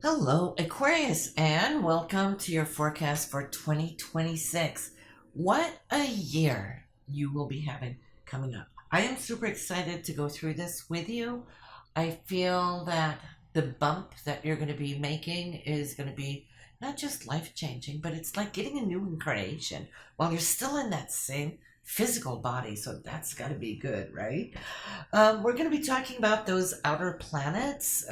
Hello, Aquarius, and welcome to your forecast for 2026. What a year you will be having coming up. I am super excited to go through this with you. I feel that the bump that you're going to be making is going to be not just life changing, but it's like getting a new incarnation while you're still in that same physical body. So that's got to be good, right? We're going to be talking about those outer planets.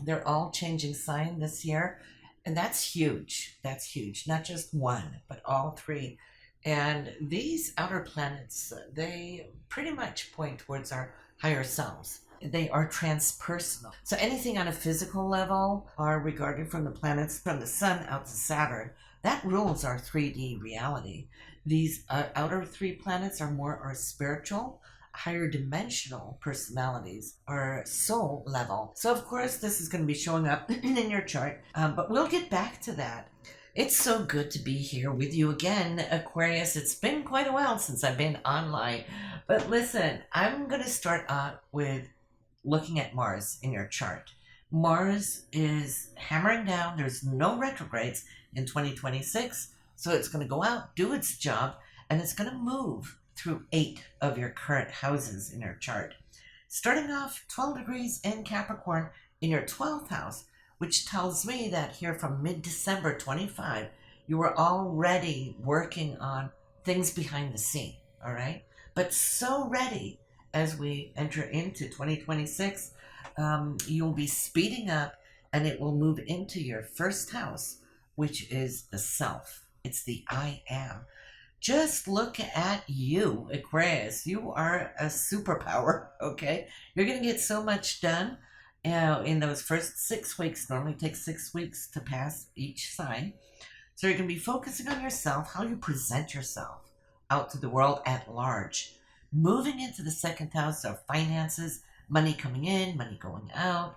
They're all changing sign this year, and that's huge. That's huge. Not just one, but all three. And these outer planets, they pretty much point towards our higher selves. They are transpersonal. So anything on a physical level are regarded from the planets, from the sun out to Saturn. That rules our 3D reality. These outer three planets are more our spiritual, higher dimensional personalities or soul level. So, of course, this is going to be showing up in your chart, but we'll get back to that. It's so good to be here with you again, Aquarius. It's been quite a while since I've been online. But listen, I'm going to start out with looking at Mars in your chart. Mars is hammering down. There's no retrogrades in 2026. So it's going to go out, do its job, and it's going to move through 8 of your current houses in your chart. Starting off 12 degrees in Capricorn in your 12th house, which tells me that here from mid-December 25, you were already working on things behind the scene, all right? But so ready as we enter into 2026, you'll be speeding up and it will move into your first house, which is the self. It's the I am. Just look at you, Aquarius. You are a superpower, okay? You're going to get so much done in those first 6 weeks. Normally it takes 6 weeks to pass each sign. So you're going to be focusing on yourself, how you present yourself out to the world at large. Moving into the second house of finances, money coming in, money going out.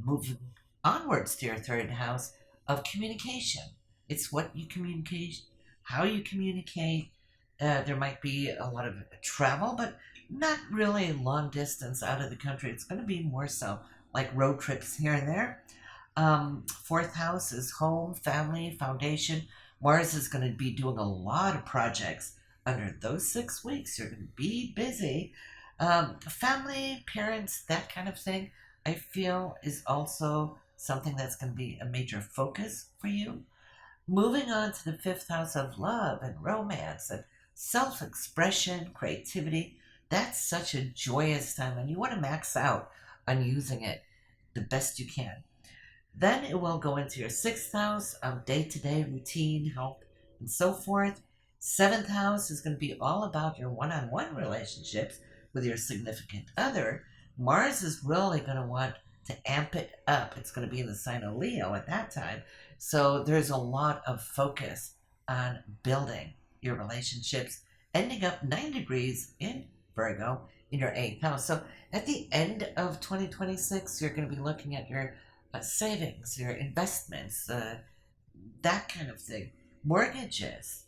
Moving onwards to your third house of communication. It's what you communicate, how you communicate. There might be a lot of travel, but not really long distance out of the country. It's going to be more so like road trips here and there. Fourth house is home, family, foundation. Mars is going to be doing a lot of projects under those 6 weeks. You're going to be busy. Family, parents, that kind of thing, I feel is also something that's going to be a major focus for you. Moving on to the 5th house of love and romance and self-expression, creativity. That's such a joyous time, and you want to max out on using it the best you can. Then it will go into your 6th house of day-to-day routine, health, and so forth. 7th house is going to be all about your one-on-one relationships with your significant other. Mars is really going to want to amp it up. It's going to be in the sign of Leo at that time. So there's a lot of focus on building your relationships, ending up 9 degrees in Virgo in your 8th house. So at the end of 2026, you're going to be looking at your savings, your investments, that kind of thing. Mortgages.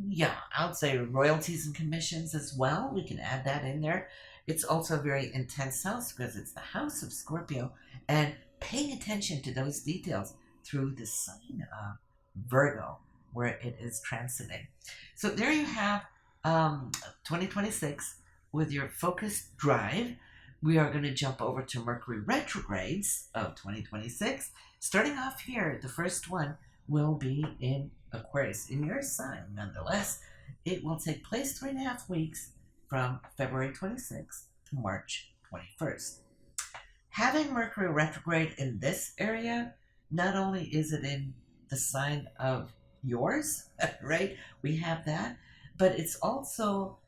Yeah, I would say royalties and commissions as well. We can add that in there. It's also a very intense house because it's the house of Scorpio, and paying attention to those details through the sign of Virgo, where it is transiting. So there you have 2026 with your focused drive. We are going to jump over to Mercury retrogrades of 2026. Starting off here, the first one will be in Aquarius, in your sign. Nonetheless, it will take place 3.5 weeks from February 26th to March 21st. Having Mercury retrograde in this area, not only is it in the sign of yours, right? We have that, but it's also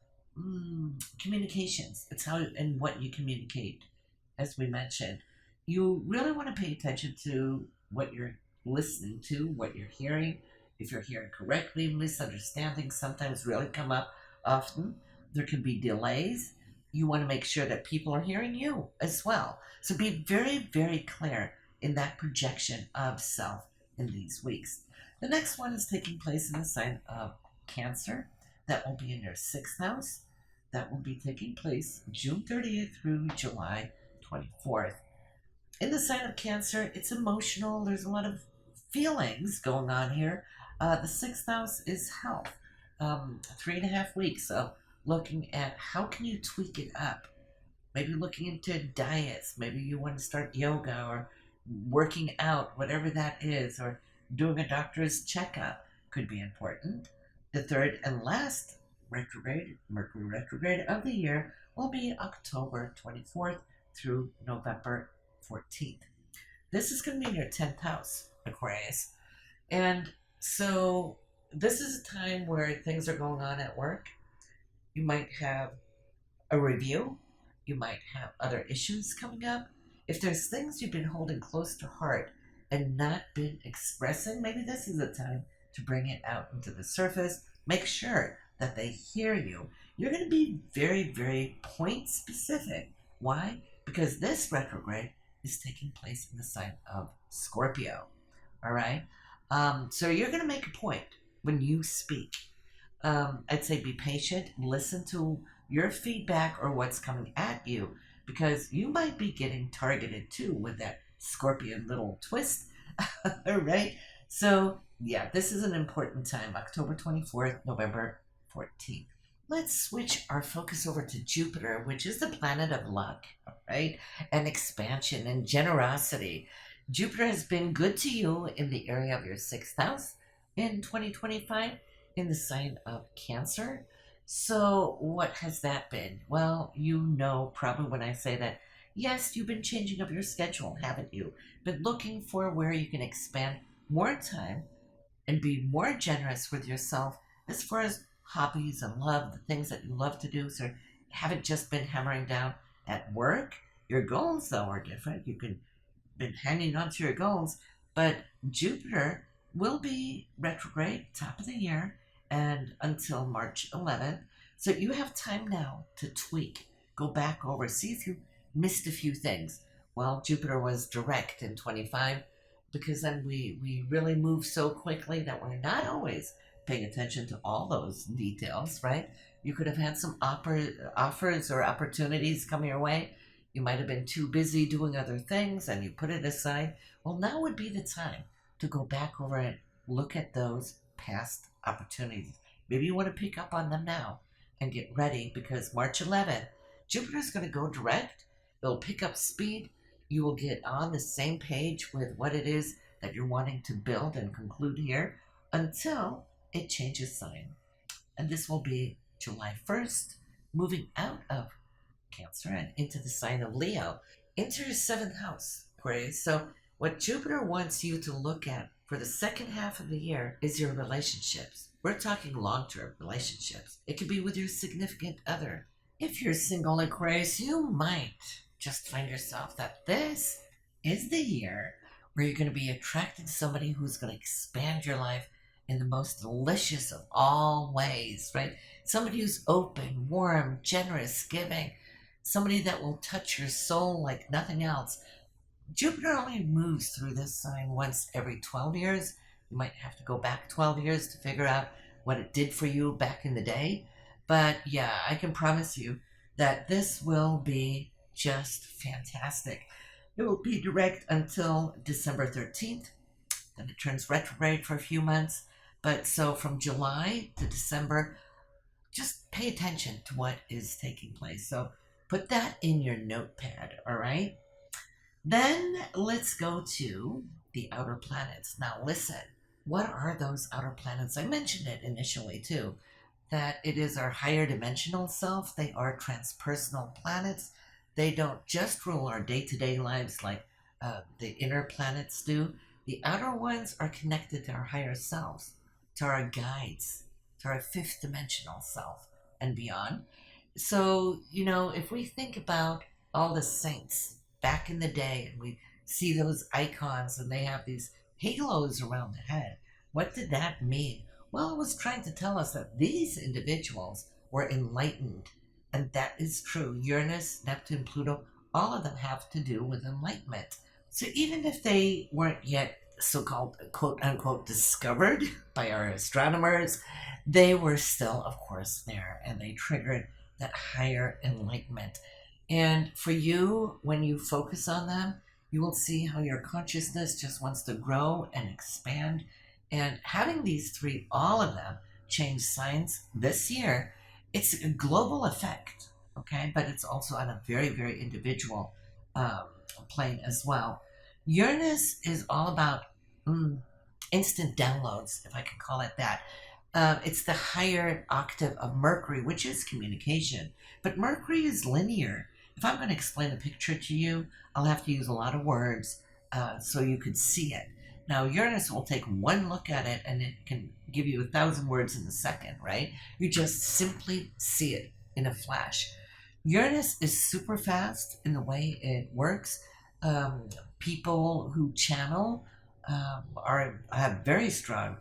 communications. It's how and what you communicate, as we mentioned. You really want to pay attention to what you're listening to, what you're hearing. If you're hearing correctly, misunderstandings sometimes really come up often. There can be delays. You want to make sure that people are hearing you as well. So be very, very clear in that projection of self in these weeks. The next one is taking place in the sign of Cancer. That will be in your 6th house. That will be taking place June 30th through July 24th. In the sign of Cancer, it's emotional. There's a lot of feelings going on here. The sixth house is health. 3.5 weeks of looking at how can you tweak it up. Maybe looking into diets. Maybe you want to start yoga or working out, whatever that is, or doing a doctor's checkup could be important. The third and last retrograde, Mercury retrograde of the year, will be October 24th through November 14th. This is going to be in your 10th house, Aquarius. And so this is a time where things are going on at work. You might have a review. You might have other issues coming up. If there's things you've been holding close to heart and not been expressing, maybe this is the time to bring it out into the surface. Make sure that they hear you. You're going to be very, very point specific. Why? Because this retrograde is taking place in the sign of Scorpio. All right? So you're going to make a point when you speak. I'd say be patient, listen to your feedback or what's coming at you, because you might be getting targeted too with that scorpion little twist. All right? So, yeah, this is an important time, October 24th, November 14th. Let's switch our focus over to Jupiter, which is the planet of luck, right? And expansion and generosity. Jupiter has been good to you in the area of your sixth house in 2025 in the sign of Cancer. So what has that been? Well, you know probably when I say that, yes, you've been changing up your schedule, haven't you? Been looking for where you can expand more time and be more generous with yourself as far as hobbies and love, the things that you love to do. So haven't just been hammering down at work. Your goals, though, are different. You can been hanging on to your goals, but Jupiter will be retrograde top of the year and until March 11th. So you have time now to tweak, go back over, see if you missed a few things. Well, Jupiter was direct in 25 because then we really move so quickly that we're not always paying attention to all those details, right? You could have had some offers or opportunities come your way. You might have been too busy doing other things and you put it aside. Well, now would be the time to go back over and look at those past opportunities. Maybe you want to pick up on them now and get ready, because March 11th, Jupiter's going to go direct. It'll pick up speed. You will get on the same page with what it is that you're wanting to build and conclude here until it changes sign. And this will be July 1st, moving out of Cancer and into the sign of Leo, into your seventh house, Aquarius. So what Jupiter wants you to look at for the second half of the year is your relationships. We're talking long-term relationships. It could be with your significant other. If you're single, Aquarius, you might just find yourself that this is the year where you're going to be attracted to somebody who's going to expand your life in the most delicious of all ways, right? Somebody who's open, warm, generous, giving. Somebody that will touch your soul like nothing else. Jupiter only moves through this sign once every 12 years. You might have to go back 12 years to figure out what it did for you back in the day. But yeah, I can promise you that this will be just fantastic. It will be direct until December 13th. Then it turns retrograde for a few months. But so from July to December, just pay attention to what is taking place. So put that in your notepad, all right? Then let's go to the outer planets. Now listen, what are those outer planets? I mentioned it initially too, that it is our higher dimensional self. They are transpersonal planets. They don't just rule our day-to-day lives like the inner planets do. The outer ones are connected to our higher selves, to our guides, to our fifth dimensional self and beyond. So, if we think about all the saints back in the day and we see those icons and they have these halos around the head, what did that mean? Well, it was trying to tell us that these individuals were enlightened. And that is true. Uranus, Neptune, Pluto, all of them have to do with enlightenment. So even if they weren't yet so-called quote-unquote discovered by our astronomers, they were still, of course, there, and they triggered that higher enlightenment. And for you, when you focus on them, You will see how your consciousness just wants to grow and expand. And having these three, all of them, change signs this year, it's a global effect, okay? But it's also on a very, very individual um, plane as well. Uranus is all about instant downloads, if I can call it that. It's the higher octave of Mercury, which is communication. But Mercury is linear. If I'm going to explain a picture to you, I'll have to use a lot of words so you could see it. Now, Uranus will take one look at it and it can give you 1,000 words in a second, right? You just simply see it in a flash. Uranus is super fast in the way it works. People who channel have very strong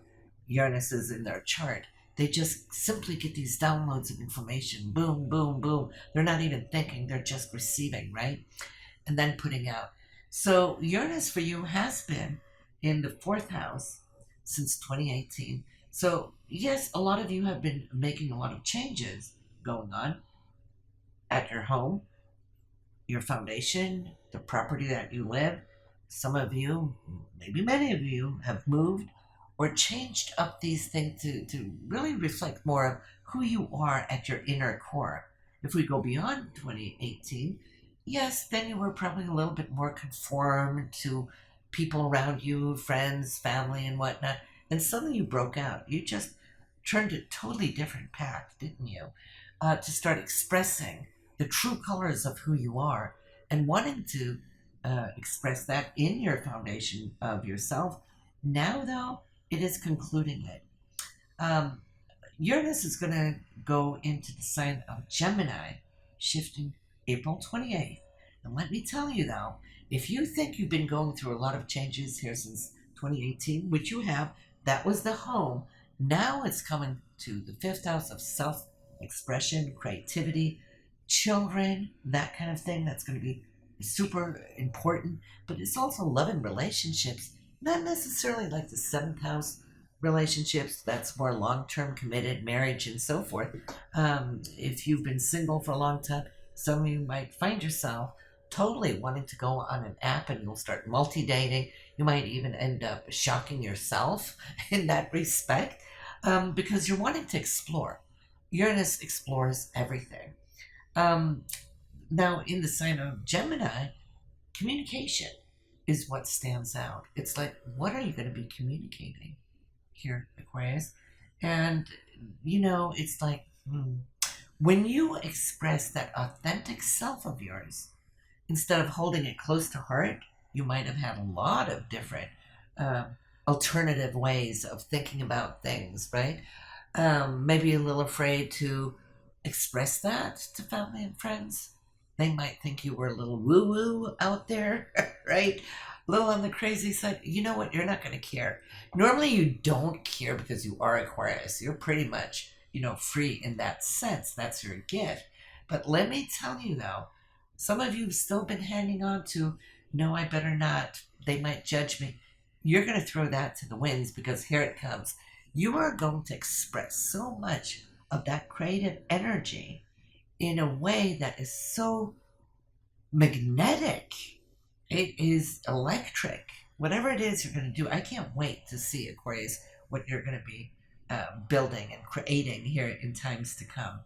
Uranuses in their chart. They just simply get these downloads of information. Boom, boom, boom. They're not even thinking, they're just receiving, right? And then putting out. So Uranus for you has been in the fourth house since 2018. So yes, a lot of you have been making a lot of changes going on at your home, your foundation, the property that you live. Some of you, maybe many of you, have moved or changed up these things to really reflect more of who you are at your inner core. If we go beyond 2018, yes, then you were probably a little bit more conformed to people around you, friends, family, and whatnot. And suddenly you broke out. You just turned a totally different path, didn't you? To start expressing the true colors of who you are and wanting to express that in your foundation of yourself. Now, though, it is concluding it. Uranus is going to go into the sign of Gemini, shifting April 28th. And let me tell you, though, if you think you've been going through a lot of changes here since 2018, which you have, that was the home. Now it's coming to the fifth house of self-expression, creativity, children, that kind of thing. That's going to be super important. But it's also love and relationships. Not necessarily like the seventh house relationships. That's more long-term committed marriage and so forth. If you've been single for a long time, some of you might find yourself totally wanting to go on an app and you'll start multi-dating. You might even end up shocking yourself in that respect because you're wanting to explore. Uranus explores everything. Now, in the sign of Gemini, communication is what stands out. It's like, what are you going to be communicating here, Aquarius? And, it's like, when you express that authentic self of yours, instead of holding it close to heart, you might have had a lot of different alternative ways of thinking about things, right? Maybe a little afraid to express that to family and friends. They might think you were a little woo-woo out there, right? A little on the crazy side. You know what? You're not going to care. Normally, you don't care because you are Aquarius. You're pretty much, free in that sense. That's your gift. But let me tell you, though, some of you have still been hanging on to, no, I better not. They might judge me. You're going to throw that to the winds because here it comes. You are going to express so much of that creative energy in a way that is so magnetic. It is electric. Whatever it is you're going to do, I can't wait to see, Aquarius, what you're going to be building and creating here in times to come.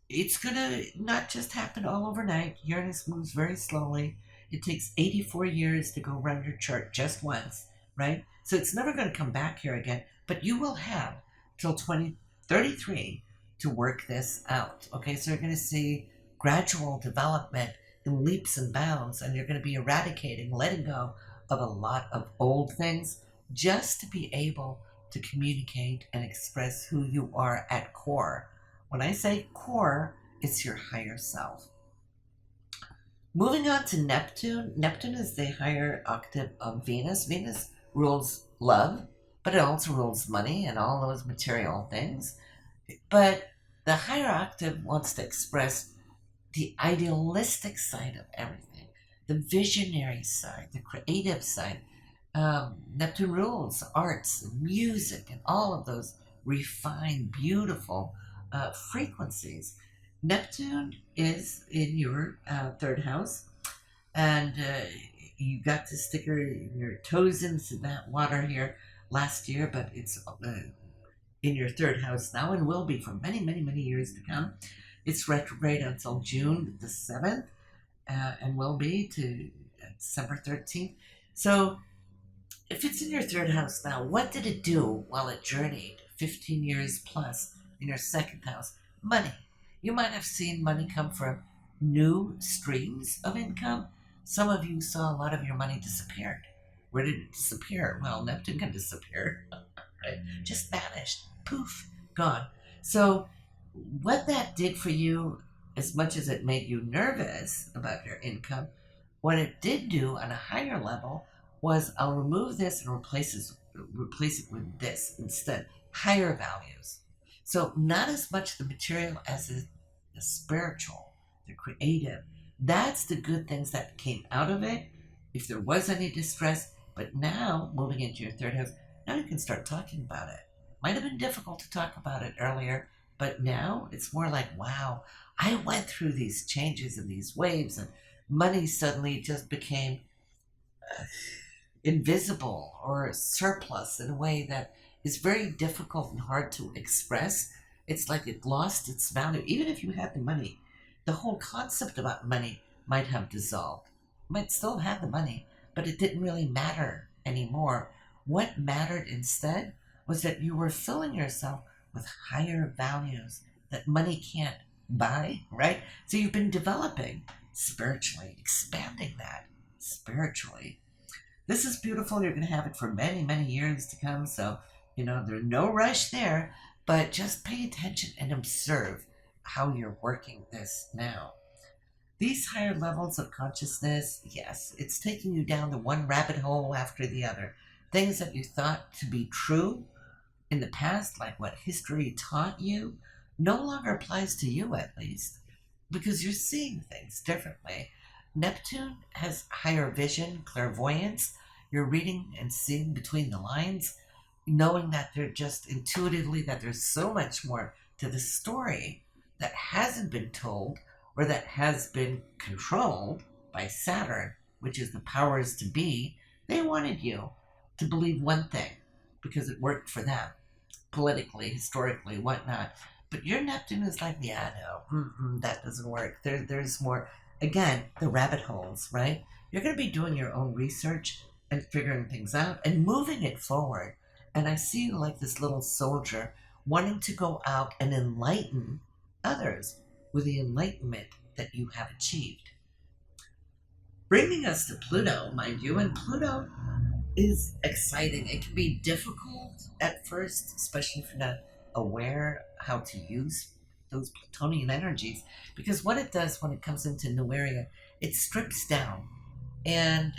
It's going to not just happen all overnight. Uranus moves very slowly. It takes 84 years to go around your chart just once, right? So it's never going to come back here again, but you will have till 2033 to work this out. Okay, so you're going to see gradual development in leaps and bounds, and you're going to be eradicating, letting go of a lot of old things just to be able to communicate and express who you are at core. When I say core, it's your higher self. Moving on to Neptune. Neptune is the higher octave of Venus. Venus rules love, but it also rules money and all those material things. But the higher octave wants to express the idealistic side of everything, the visionary side, the creative side. Neptune rules arts and music and all of those refined, beautiful frequencies. Neptune is in your third house, and you got to stick your toes into that water here last year, but it's in your third house now and will be for many, many, many years to come. It's retrograde until June the 7th and will be to December 13th. So if it's in your third house now, what did it do while it journeyed 15 years plus in your second house? Money. You might have seen money come from new streams of income. Some of you saw a lot of your money disappeared. Where did it disappear? Well, Neptune can disappear. Right? Just vanished. Poof. Gone. So what that did for you, as much as it made you nervous about your income, what it did do on a higher level was I'll remove this and replace it with this instead. Higher values. So not as much the material as the spiritual, the creative. That's the good things that came out of it. If there was any distress, but now moving into your third house, now you can start talking about it. Might have been difficult to talk about it earlier, but now it's more like, wow, I went through these changes and these waves, and money suddenly just became invisible or surplus in a way that is very difficult and hard to express. It's like it lost its value. Even if you had the money, the whole concept about money might have dissolved. You might still have the money, but it didn't really matter anymore. What mattered instead was that you were filling yourself with higher values that money can't buy, right? So you've been developing spiritually, expanding that spiritually. This is beautiful. You're going to have it for many, many years to come. So, there's no rush there, but just pay attention and observe how you're working this now. These higher levels of consciousness, yes, it's taking you down the one rabbit hole after the other. Things that you thought to be true in the past, like what history taught you, no longer applies to you, at least, because you're seeing things differently. Neptune has higher vision, clairvoyance. You're reading and seeing between the lines, knowing that they're just intuitively that there's so much more to the story that hasn't been told or that has been controlled by Saturn, which is the powers to be. They wanted you to believe one thing because it worked for them, politically, historically, whatnot. But your Neptune is like, yeah, no, that doesn't work. There's more. Again, the rabbit holes, right? You're going to be doing your own research and figuring things out and moving it forward. And I see you like this little soldier wanting to go out and enlighten others with the enlightenment that you have achieved. Bringing us to Pluto, mind you, and Pluto is exciting. It can be difficult at first, especially if you're not aware how to use those Plutonian energies, because what it does when it comes into a new area, it strips down, and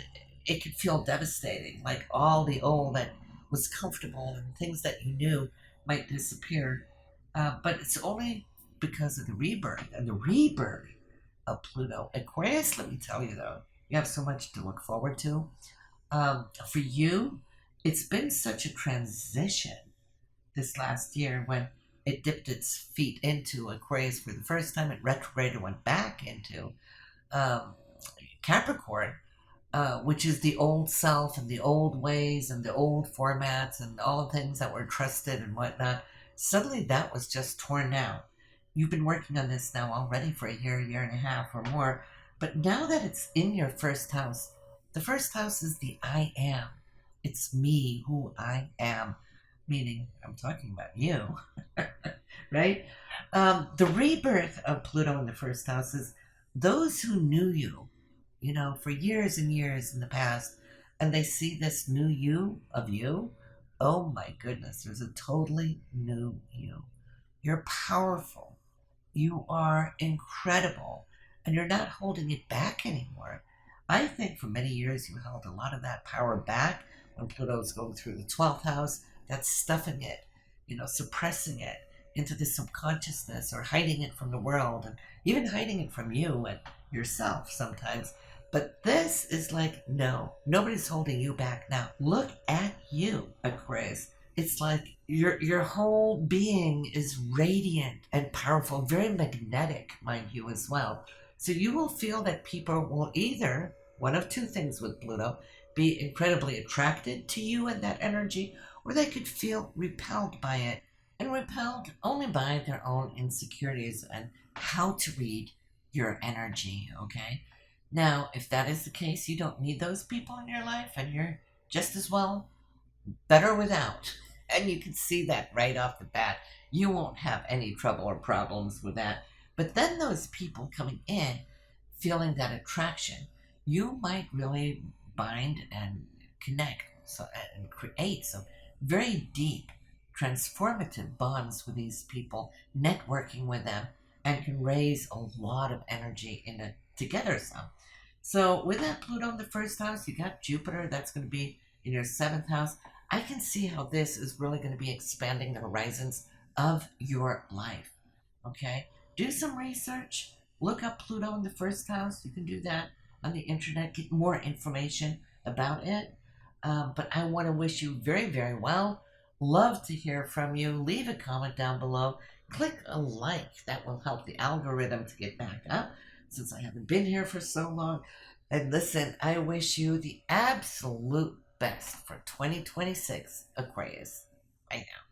it can feel devastating, like all the old that was comfortable and things that you knew might disappear, but it's only because of the rebirth and the rebirth of Pluto. Aquarius, let me tell you though, you have so much to look forward to. For you, it's been such a transition this last year when it dipped its feet into Aquarius for the first time. It retrograded, went back into Capricorn, which is the old self and the old ways and the old formats and all the things that were trusted and whatnot. Suddenly that was just torn down. You've been working on this now already for a year and a half or more. But now that it's in your first house, the first house is the I am. It's me, who I am. Meaning, I'm talking about you, right? The rebirth of Pluto in the first house is those who knew you, for years and years in the past, and they see this new you of you. Oh my goodness, there's a totally new you. You're powerful. You are incredible, and you're not holding it back anymore. I think for many years you held a lot of that power back when Pluto's going through the 12th house. That's stuffing it, suppressing it into the subconsciousness or hiding it from the world and even hiding it from you and yourself sometimes. But this is like, no, nobody's holding you back now. Look at you, Aquarius. It's like your whole being is radiant and powerful, very magnetic, mind you, as well. So you will feel that people will either one of two things with Pluto: be incredibly attracted to you and that energy, or they could feel repelled by it, and repelled only by their own insecurities and how to read your energy, okay? Now, if that is the case, you don't need those people in your life, and you're just as well better without. And you can see that right off the bat. You won't have any trouble or problems with that. But then those people coming in, feeling that attraction, you might really bind and connect and create some very deep, transformative bonds with these people, networking with them, and can raise a lot of energy in it together some. So with that Pluto in the first house, you got Jupiter, that's going to be in your seventh house. I can see how this is really going to be expanding the horizons of your life. Okay? Do some research. Look up Pluto in the first house. You can do that on the internet, get more information about it. But I want to wish you very, very well. Love to hear from you. Leave a comment down below. Click a like. That will help the algorithm to get back up, since I haven't been here for so long. And listen, I wish you the absolute best for 2026, Aquarius. Bye now.